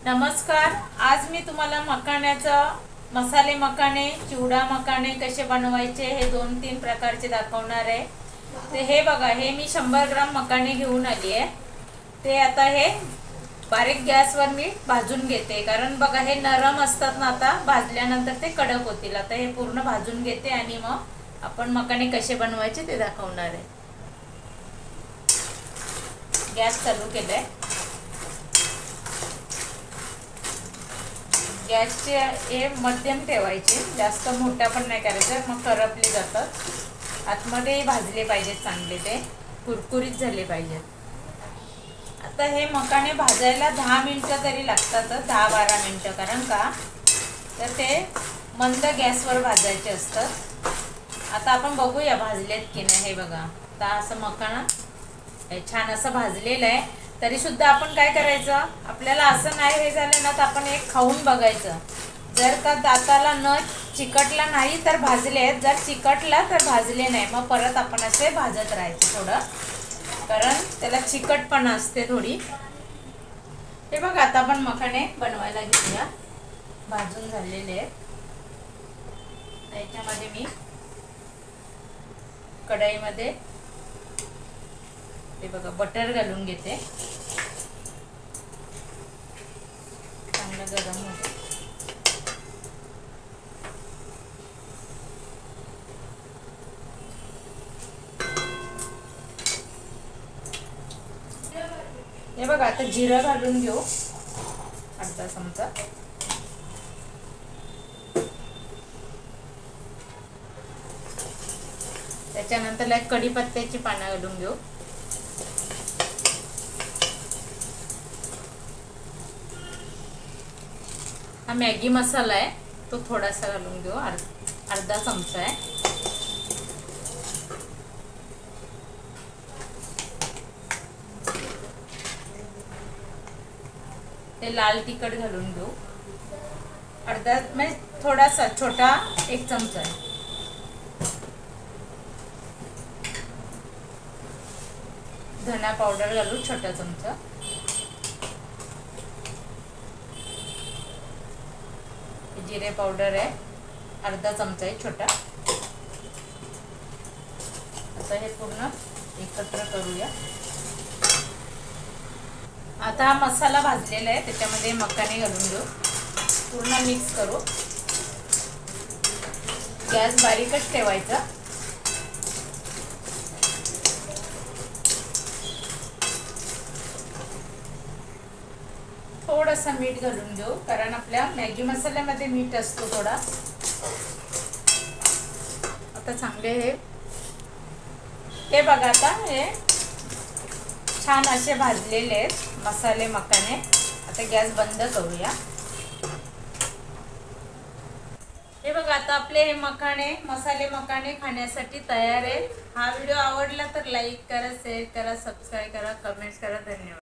नमस्कार। आज मी तुम्हाला मखाण्याचा मसाले मखाणे, चिवडा मखाणे कसे बनवायचे हे 2-3 प्रकारचे दाखवणार आहे। ते हे बघा, हे मी 100 ग्राम मखाणे घेऊन आली आहे। ते आता हे बारीक गॅसवर मी भाजून घेते, कारण बघा हे नरम असतात ना, आता भाजल्यानंतर ते कडक होतील। आता हे पूर्ण भाजून घेते आणि मग आपण मखाणे कसे बनवायचे ते दाखवणार आहे। गॅस चालू केलाय। गॅसचे हे मध्यम ठेवायचे, जास्त मोठा पण नाही करायचं, मग करपले जातात। आतमध्ये भाजले पाहिजेत, चांगले ते कुरकुरीत झाले पाहिजेत। आता हे मखाणे भाजायला 10 मिनिटं तरी लागतात, 10-12 मिनिटं, कारण का तर ते मंद गॅसवर भाजायचे असतात। आता आपण बघूया भाजलेत की नाही। हे बघा, आता असं मखाना छान असं भाजलेलं आहे। तरी सुद्धा आपण काय करायचं, आपल्याला असं नाही हे झालं ना, तर आपण एक खाऊन बघायचं। जर का दाताला न चिकटला नाही तर भाजले, जर चिकटला तर भाजले नाही, मग परत आपण असे भाजत राहायचे थोडं, कारण त्याला चिकटपणा असते थोडी। हे बघा, आता आपण मखाणे बनवायला घेऊया। भाजून झालेले आहेत। त्याच्यामध्ये मी कढईमध्ये हे बघा बटर घालून घेते, चांगलं गरम होते। हे बघा, आता जिरं घालून घेऊ, अर्धा चमचा। त्याच्यानंतर कढीपत्त्याची पानं घालून घेऊ। हा मॅगी मसाला आहे, तो थोडासा घालून घेऊ, अर्धा चमचा आहे। ते लाल तिखट घालून घेऊ, अर्धा, म्हणजे थोडासा छोटा 1 चमचा आहे। धना पावडर घालू, छोटा चमचा। जिरे पावडर आहे, अर्धा चमचा आहे, छोटा। आता हे पूर्ण एकत्र करूया। आता हा मसाला भाजलेला आहे, त्याच्यामध्ये मखाणे घालून घेऊ, पूर्ण मिक्स करू। गॅस बारीकच ठेवायचा। थोडंसं मीठ घालून घेऊ, कारण आपल्या मॅगी मसाल्यामध्ये मीठ असतो थोडा। आता चांगले हे बघा, आता हे छान असे भाजलेले आहेत मसाले मखाणे। आता गॅस बंद करूया। हे बघा, आता आपले हे मखाणे, मसाले मखाणे खाण्यासाठी तयार आहे। हा व्हिडिओ आवडला तर लाईक करा, शेअर करा, सबस्क्राईब करा, कमेंट्स करा। धन्यवाद।